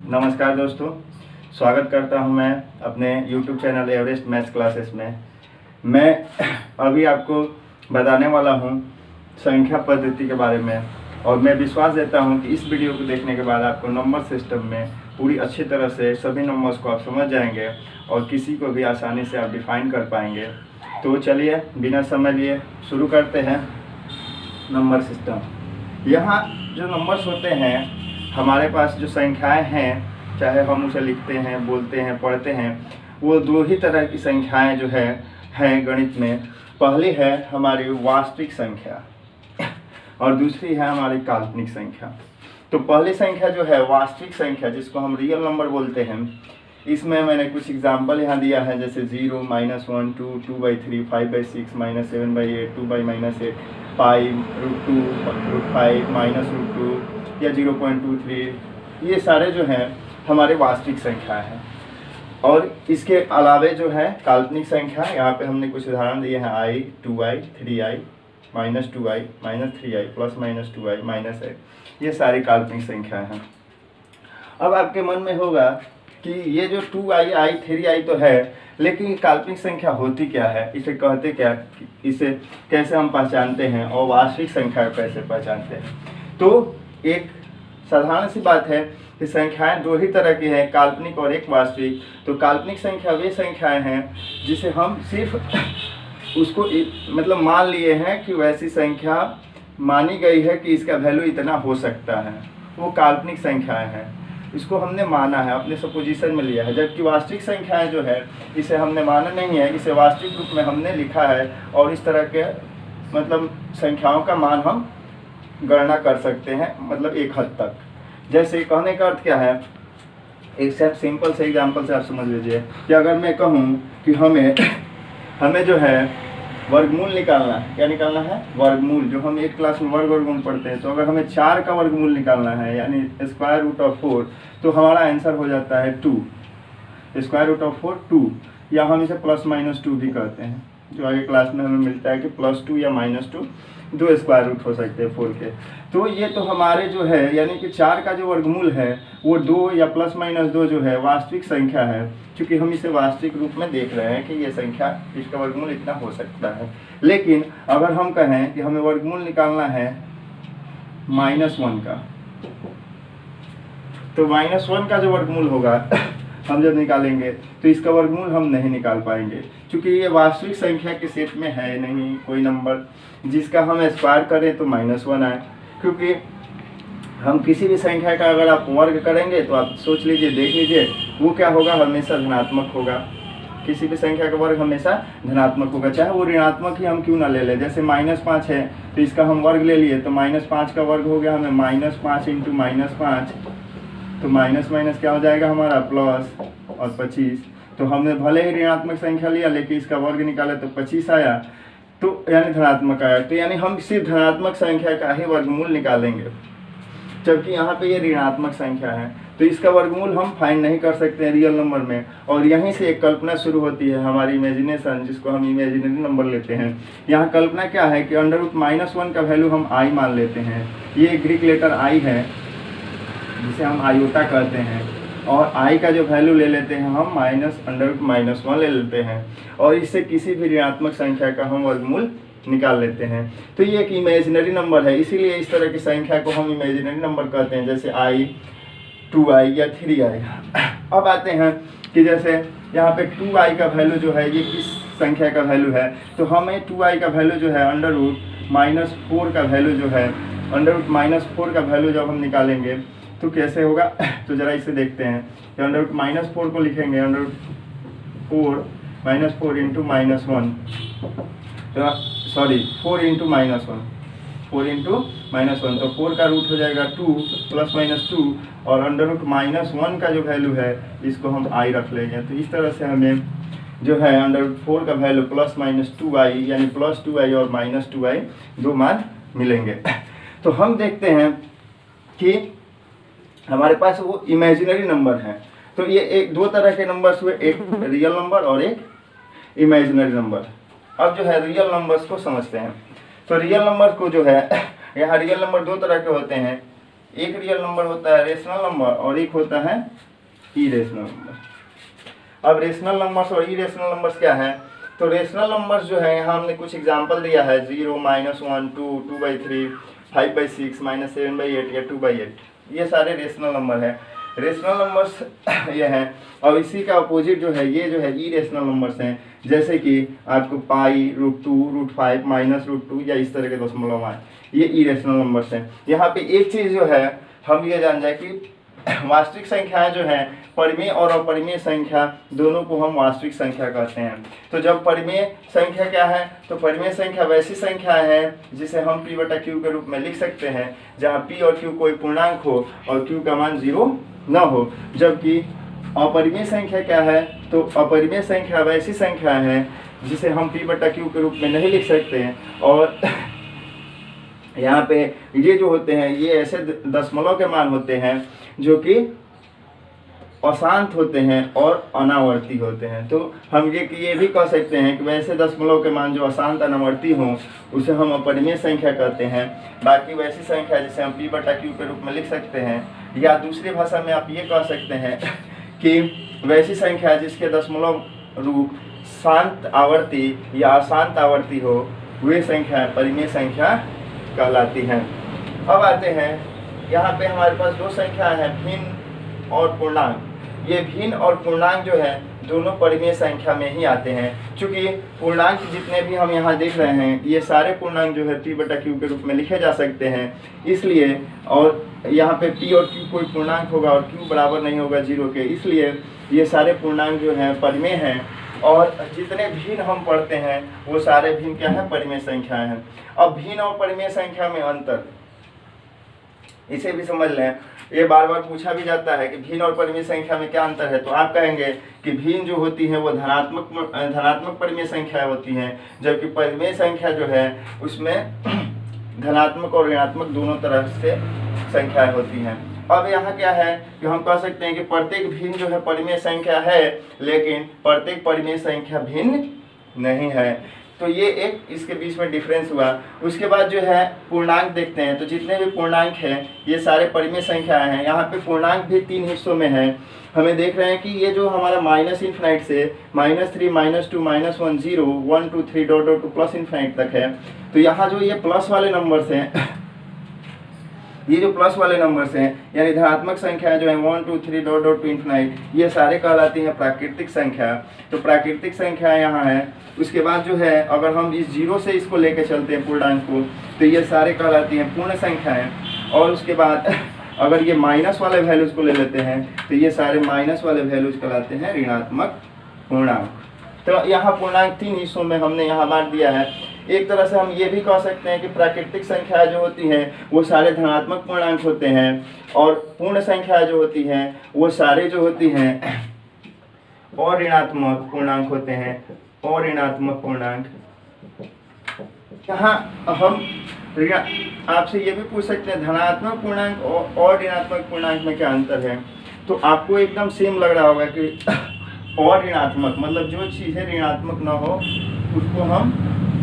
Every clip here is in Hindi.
नमस्कार दोस्तों, स्वागत करता हूं मैं अपने YouTube channel Everest maths classes में। मैं अभी आपको बताने वाला हूं संख्या पद्धति के बारे में और मैं विश्वास देता हूं कि इस वीडियो को देखने के बाद आपको नंबर सिस्टम में पूरी अच्छी तरह से सभी नंबर्स को आप समझ जाएंगे और किसी को भी आसानी से आप डिफाइन कर पाएंगे। तो चलिए बिना समय लिए शुरू करते हैं नंबर सिस्टम। यहाँ जो नंबर्स होते हैं, हमारे पास जो संख्याएं हैं, चाहे हम उसे लिखते हैं, बोलते हैं, पढ़ते हैं, वो दो ही तरह की संख्याएं जो हैं गणित में। पहली है हमारी वास्तविक संख्या और दूसरी है हमारी काल्पनिक संख्या। तो पहली संख्या जो है वास्तविक संख्या, जिसको हम रियल नंबर बोलते हैं, इसमें मैंने कुछ एग्जाम्पल यहाँ दिया है, जैसे 0, -1, 2, 2/3, 5/6, -7/8, 2/-8, पाई, √2, √5, -√2 या 0.23, ये सारे जो हैं हमारे वास्तविक संख्या हैं। और इसके अलावे जो है काल्पनिक संख्या, यहाँ पे हमने कुछ उदाहरण दिए हैं, i, 2i, 3i, -2i, -3i, +-2i, -8, ये सारी काल्पनिक संख्याएं हैं। अब आपके मन में होगा कि ये जो 2i, 3i तो है, लेकिन ये काल्पनिक संख्या होती क्या है, इसे कहते क्या, इसे कैसे हम पहचानते हैं और वास्तविक संख्या कैसे पहचानते हैं। तो एक साधारण सी बात है कि संख्याएं दो ही तरह की हैं, काल्पनिक और एक वास्तविक। तो काल्पनिक संख्या वे संख्याएं हैं जिसे हम सिर्फ उसको मतलब मान लिए हैं कि वैसी संख्या मानी गई है कि इसका वैल्यू इतना हो सकता है, वो काल्पनिक संख्याएं हैं। इसको हमने माना है, अपने सपोजिशन में लिया है। जबकि वास्तविक संख्याएं जो है, इसे हमने माना नहीं है, इसे वास्तविक रूप में हमने लिखा है और इस तरह के मतलब संख्याओं का मान हम गणना कर सकते हैं, मतलब एक हद तक। जैसे कहने का अर्थ क्या है, एक सिंपल से एग्जांपल से आप समझ लीजिए कि अगर मैं कहूँ कि हमें जो है वर्गमूल निकालना है। क्या निकालना है? वर्गमूल। जो हम एक क्लास में वर्गमूल पढ़ते हैं, तो अगर हमें 4 का वर्गमूल निकालना है, यानी √4, तो हमारा आंसर हो जाता है 2। √4 2, या हम इसे +-2 भी कहते हैं, जो आगे क्लास में हमें मिलता है कि +2 या -2 दो स्क्वायर रूट हो सकते हैं 4 के। तो ये तो हमारे जो है, यानी कि 4 का जो वर्गमूल है वो 2 या +-2 जो है वास्तविक संख्या है, क्योंकि हम इसे वास्तविक रूप में देख रहे हैं कि ये संख्या, इसका वर्गमूल इतना हो सकता है। लेकिन अगर हम कहें कि हमें वर्गमूल निकालना है -1 का, तो -1 का जो वर्गमूल होगा हम जब निकालेंगे तो इसका वर्गमूल हम नहीं निकाल पाएंगे, क्योंकि ये वास्तविक संख्या के सेट में है नहीं कोई नंबर जिसका हम स्क्वायर करें तो -1 आए। क्योंकि हम किसी भी संख्या का अगर आप वर्ग करेंगे तो आप सोच लीजिए, देख लीजिए, वो क्या होगा, हमेशा धनात्मक होगा। किसी भी संख्या का वर्ग हमेशा धनात्मक होगा, चाहे वो ऋणात्मक ही हम क्यों ना ले लें। जैसे -5 है तो इसका हम वर्ग ले लिए, तो -5 का वर्ग हो गया हमें -5 × -5, तो माइनस माइनस क्या हो जाएगा हमारा प्लस, और 25। तो हमने भले ही ऋणात्मक संख्या लिया, लेकिन इसका वर्ग निकाला तो 25 आया, तो यानी धनात्मक आया। तो यानी हम सिर्फ धनात्मक संख्या का ही वर्गमूल निकालेंगे, जबकि यहाँ पे ये ऋणात्मक संख्या है, तो इसका वर्गमूल हम फाइंड नहीं कर सकते हैं रियल नंबर में। और यहीं से एक कल्पना शुरू होती है, हमारी इमेजिनेशन, जिसको हम इमेजिनरी नंबर लेते हैं। यहाँ कल्पना क्या है कि √-1 का वैल्यू हम आई मान लेते हैं। ये ग्रीक लेटर आई है, जिसे हम आयोटा कहते हैं, और आई का जो वैल्यू ले लेते हैं हम -1 ले लेते हैं, और इससे किसी भी ऋणात्मक संख्या का हम वर्गमूल निकाल लेते हैं। तो ये एक इमेजिनरी नंबर है, इसीलिए इस तरह की संख्या को हम इमेजिनरी नंबर कहते हैं, जैसे i, 2i या 3i। अब आते हैं कि जैसे यहाँ पे 2i का वैल्यू जो है, ये किस संख्या का वैल्यू है, तो हमें 2i का वैल्यू जो है √-4 का वैल्यू जो है, √-4 का वैल्यू जब हम निकालेंगे तो कैसे होगा, तो जरा इसे देखते हैं। √-4 को लिखेंगे √4 -4 × -1, तो सॉरी 4 × -1, तो 4 का रूट हो जाएगा 2 +-2, और √-1 का जो वैल्यू है इसको हम i रख लेंगे। तो इस तरह से हमें जो है √4 का वैल्यू +-2i, यानी +2i और -2i दो मान मिलेंगे। तो हम देखते हैं कि हमारे पास वो इमेजिनरी नंबर है। तो ये एक दो तरह के नंबर्स हुए, एक रियल नंबर और एक इमेजिनरी नंबर। अब जो है रियल नंबर्स को समझते हैं। तो रियल नंबर को जो है, यहाँ रियल नंबर दो तरह के होते हैं, एक रियल नंबर होता है रेशनल नंबर और एक होता है इरेशनल नंबर। अब रेशनल नंबर्स और इरेशनल नंबर्स क्या है? तो रेशनल नंबर्स जो है यहाँ हमने कुछ एग्जांपल दिया है 0, -1, 2, 2/3, 5/6, -7/8 या 2/8, ये सारे रेशनल नंबर है। रेशनल नंबर्स ये हैं। और इसी का अपोजिट जो है ये जो है इरेशनल नंबर्स हैं, जैसे कि आपको पाई, √2, √5, -√2 या इस तरह के दशमलव आए, ये इरेशनल नंबर्स हैं। यहाँ पे एक चीज़ जो है हम ये जान जाए कि वास्तविक संख्याएं जो हैं, परिमेय और अपरिमेय संख्या दोनों को हम वास्तविक संख्या कहते हैं। तो जब परिमेय संख्या क्या है? तो परिमेय संख्या वैसी संख्या है जिसे हम p/q के रूप में लिख सकते हैं, जहाँ p और q कोई पूर्णांक हो और q का मान 0 न हो। जबकि अपरिमेय संख्या क्या है? तो अपरिमेय संख्या वैसी संख्या है जिसे हम p/q के रूप में नहीं लिख सकते हैं। और यहाँ पे ये जो होते हैं ये ऐसे दशमलव के मान होते हैं जो कि अशांत होते हैं और अनावर्ती होते हैं। तो हम ये भी कह सकते हैं कि वैसे दशमलव के मान जो अशांत अनावर्ती हों उसे हम अपरिमेय संख्या कहते हैं। बाकी वैसी संख्या जिसे हम p/q के रूप में लिख सकते हैं, या दूसरी भाषा में आप ये कह सकते हैं कि वैसी संख्या जिसके दशमलव रूप शांत आवर्ती या अशांत आवर्ती हो, वे संख्या परिमेय संख्या कहलाती हैं। अब आते हैं यहाँ पे हमारे पास दो संख्या है, भिन्न और पूर्णांक। ये भिन्न और पूर्णांक जो है दोनों परिमेय संख्या में ही आते हैं। चूंकि पूर्णांक जितने भी हम यहाँ देख रहे हैं ये सारे पूर्णांक जो है p/q के रूप में लिखे जा सकते हैं, इसलिए, और यहाँ पे p और q कोई पूर्णांक होगा और q बराबर नहीं होगा 0 के, इसलिए ये सारे पूर्णांक जो हैं परिमेय हैं। और जितने भिन्न हम पढ़ते हैं वो सारे भिन्न क्या है? परिमेय संख्याएं हैं। अब भिन्न और परिमेय संख्या में अंतर, इसे भी समझ लें। ये बार बार पूछा भी जाता है कि भिन्न और परिमेय संख्या में क्या अंतर है, तो आप कहेंगे कि भिन्न जो होती है वो धनात्मक परिमेय संख्या होती हैं, जबकि परिमेय संख्या जो है उसमें धनात्मक और ऋणात्मक दोनों तरह से संख्याएं होती हैं। अब यहाँ क्या है कि हम कह सकते हैं कि प्रत्येक भिन्न जो है परिमेय संख्या है, लेकिन प्रत्येक परिमेय संख्या भिन्न नहीं है। तो ये एक इसके बीच में डिफरेंस हुआ। उसके बाद जो है पूर्णांक देखते हैं। तो जितने भी पूर्णांक हैं ये सारे परिमेय संख्याएं हैं। यहाँ पे पूर्णांक भी 3 हिस्सों में है। हमें देख रहे हैं कि ये जो हमारा -∞ से -3, -2, -1, 0, 1, 2, 3 +∞ तक है। तो यहाँ जो ये प्लस वाले नंबर्स हैं ये जो प्लस वाले नंबर्स हैं यानी धनात्मक संख्या जो है 1, 2, 3 ∞, ये सारे कहलाती हैं प्राकृतिक संख्या। तो प्राकृतिक संख्या यहाँ है। उसके बाद जो है अगर हम इस 0 से इसको लेके चलते हैं पूर्णांक को, तो ये सारे कहलाती हैं पूर्ण संख्याएं। और उसके बाद अगर ये माइनस वाले वैल्यूज को ले लेते हैं तो ये सारे माइनस वाले वैल्यूज कहलाते हैं ऋणात्मक पूर्णांक। तो यहाँ पूर्णांक 3 हिस्सों में हमने यहाँ बांट दिया है। एक तरह से हम ये भी कह सकते हैं कि प्राकृतिक संख्या जो होती हैं वो सारे धनात्मक पूर्णांक होते हैं, और पूर्ण संख्या जो होती हैं वो सारे जो होती हैं और ऋणात्मक पूर्णांक होते हैं, और ऋणात्मक पूर्णांक। यहाँ हम आपसे ये भी पूछ सकते हैं धनात्मक पूर्णांक और ऋणात्मक पूर्णांक में क्या अंतर है। तो आपको एकदम सेम लग रहा होगा कि और ऋणात्मक मतलब जो चीज़ें ऋणात्मक ना हो उसको हम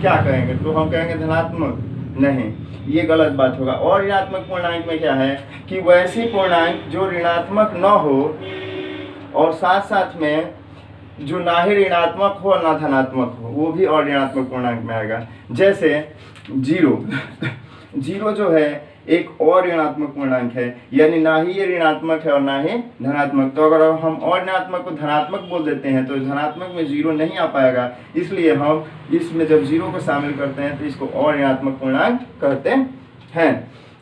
क्या कहेंगे, तो हम कहेंगे धनात्मक। नहीं, ये गलत बात होगा। और ऋणात्मक पूर्णांक में क्या है कि वैसी पूर्णांक जो ऋणात्मक न हो और साथ साथ में जो ना ही ऋणात्मक हो ना धनात्मक हो, वो भी और ऋणात्मक पूर्णांक में आएगा। जैसे 0 जो है एक और ऋणात्मक पूर्णांक है, यानी ना ही ये ऋणात्मक है और ना ही धनात्मक। तो अगर हम और ऋणात्मक को धनात्मक बोल देते हैं तो धनात्मक में 0 नहीं आ पाएगा, इसलिए हम इसमें जब 0 को शामिल करते हैं तो इसको और ऋणात्मक पूर्णांक कहते हैं।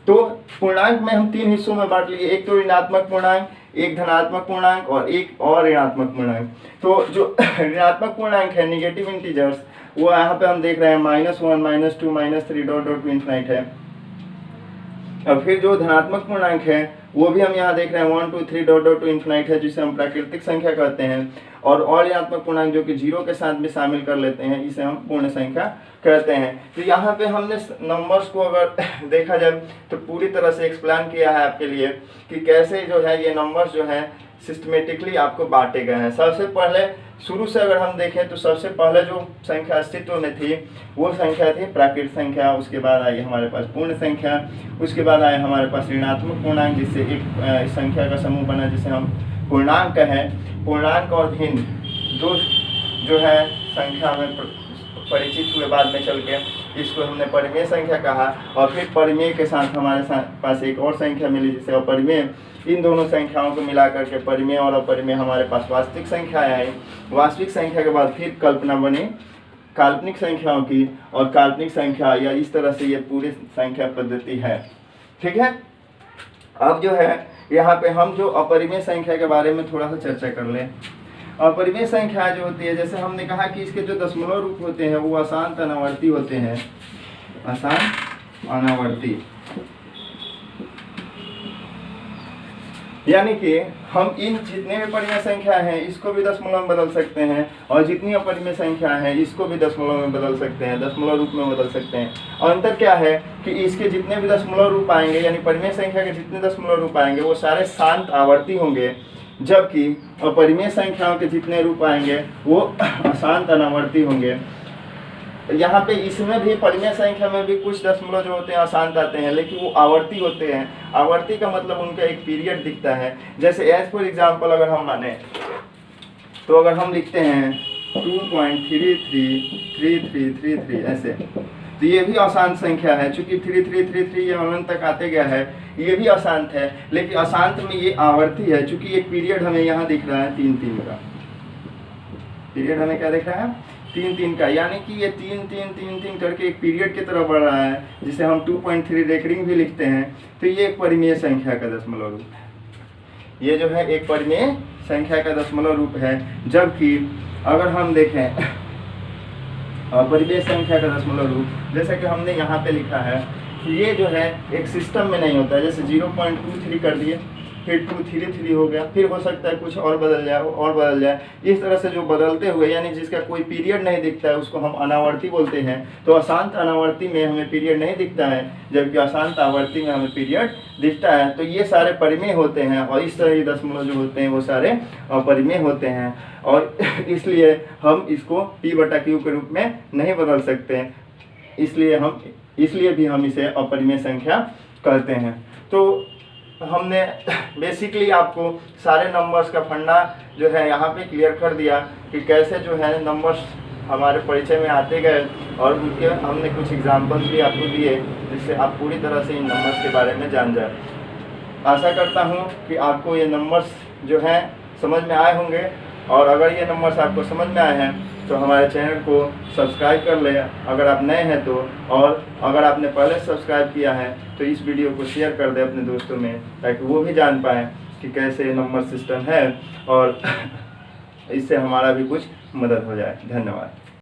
तो पूर्णांक में हम 3 हिस्सों में बांट लिए, एक तो ऋणात्मक पूर्णांक, एक धनात्मक पूर्णांक और एक और ऋणात्मक पूर्णांक। तो जो ऋणात्मक पूर्णांक है निगेटिव इंटीजर्स, वो यहाँ पे हम देख रहे हैं -1, -2, -3 ∞ है। और फिर जो धनात्मक पूर्णांक है वो भी हम यहाँ देख रहे हैं 1, 2, 3 ∞ है, जिसे हम प्राकृतिक संख्या कहते हैं। और ऋणात्मक पूर्णांक जो कि 0 के साथ भी शामिल कर लेते हैं, इसे हम पूर्ण संख्या कहते हैं। तो यहाँ पे हमने नंबर्स को अगर देखा जाए तो पूरी तरह से एक्सप्लेन किया है आपके लिए कि कैसे जो है ये नंबर्स जो है सिस्टमेटिकली आपको बांटे गए हैं। सबसे पहले शुरू से अगर हम देखें तो सबसे पहले जो संख्या अस्तित्व में थी वो संख्या थी प्राकृत संख्या, उसके बाद आई हमारे पास पूर्ण संख्या, उसके बाद आए हमारे पास ऋणात्मक पूर्णांक, जिससे एक संख्या का समूह बना जिसे हम पूर्णांक कहें। पूर्णांक और भिन्न दो जो है संख्या में परिचित हुए, बाद में चल के इसको हमने परिमेय संख्या कहा। और फिर परिमेय के साथ हमारे पास एक और संख्या मिली जिसे अपरिमेय। इन दोनों संख्याओं को मिला करके परिमेय और अपरिमेय हमारे पास वास्तविक संख्याएं आई। वास्तविक संख्या के बाद फिर कल्पना बनी काल्पनिक संख्याओं की, और काल्पनिक संख्या या इस तरह से ये पूरी संख्या पद्धति है। ठीक है, अब जो है यहाँ पे हम जो अपरिमेय संख्या के बारे में थोड़ा सा चर्चा कर लें। अपरिमेय संख्या जो होती है, जैसे हमने कहा कि इसके जो दशमलव रूप होते हैं वो अशांत अनावर्ती होते हैं, अशांत अनावर्ती। यानी कि हम इन जितने भी परिमेय संख्या हैं इसको भी दशमलव में बदल सकते हैं, और जितनी अपरिमेय संख्या है इसको भी दशमलव में बदल सकते हैं, दशमलव रूप में बदल सकते हैं। अंतर क्या है कि इसके जितने भी दशमलव रूप आएंगे, यानी परिमेय संख्या के जितने दशमलव रूप आएंगे वो सारे शांत आवर्ती होंगे, जबकि अपरिमेय संख्याओं के जितने रूप आएंगे वो अशांत अनावर्ती होंगे। यहाँ पे इसमें भी परिमेय संख्या में भी कुछ दशमलव जो होते हैं अशांत आते हैं, लेकिन वो आवर्ती होते हैं। आवर्ती का मतलब उनका एक पीरियड दिखता है। जैसे एज फॉर एग्जांपल अगर हम माने तो अगर हम लिखते हैं 2.333333 ऐसे, तो ये भी अशांत संख्या है। चूंकि 3333 ये अनंत तक आते गया है, ये भी अशांत है, लेकिन अशांत में ये आवर्ती है। चूंकि एक पीरियड हमें यहाँ दिख रहा है 3-3 का, पीरियड हमें क्या दिख रहा है 3-3 का, यानी कि ये 3-3-3-3 करके एक पीरियड की तरफ बढ़ रहा है, जिसे हम 2.3 रेकरिंग भी लिखते हैं। तो ये एक परिमेय संख्या का दशमलव रूप है, ये जो है एक परिमेय संख्या का दशमलव रूप है। जबकि अगर हम देखें अपरिमेय संख्या का दशमलव रूप, जैसे कि हमने यहाँ पे लिखा है कि ये जो है एक सिस्टम में नहीं होता है। जैसे 0.23 कर दिए, फिर 233 हो गया, फिर हो सकता है कुछ और बदल जाए और बदल जाए। इस तरह से जो बदलते हुए, यानी जिसका कोई पीरियड नहीं दिखता है, उसको हम अनावर्ती बोलते हैं। तो अशांत अनावर्ती में हमें पीरियड नहीं दिखता है, जबकि अशांत आवर्ती में हमें पीरियड दिखता है। तो ये सारे परिमेय होते हैं, और इस तरह के दशमलव जो होते हैं वो सारे अपरिमेय होते हैं, और इसलिए हम इसको P/Q के रूप में नहीं बदल सकते। इसलिए भी हम इसे अपरिमेय संख्या कहते हैं। तो हमने बेसिकली आपको सारे नंबर्स का फंडा जो है यहाँ पे क्लियर कर दिया कि कैसे जो है नंबर्स हमारे परिचय में आते गए, और उनके हमने कुछ एग्जांपल्स भी आपको दिए, जिससे आप पूरी तरह से इन नंबर्स के बारे में जान जाए। आशा करता हूँ कि आपको ये नंबर्स जो हैं समझ में आए होंगे, और अगर ये नंबर्स आपको समझ में आए हैं तो हमारे चैनल को सब्सक्राइब कर लें अगर आप नए हैं तो, और अगर आपने पहले सब्सक्राइब किया है तो इस वीडियो को शेयर कर दें अपने दोस्तों में, ताकि वो भी जान पाएँ कि कैसे नंबर सिस्टम है, और इससे हमारा भी कुछ मदद हो जाए। धन्यवाद।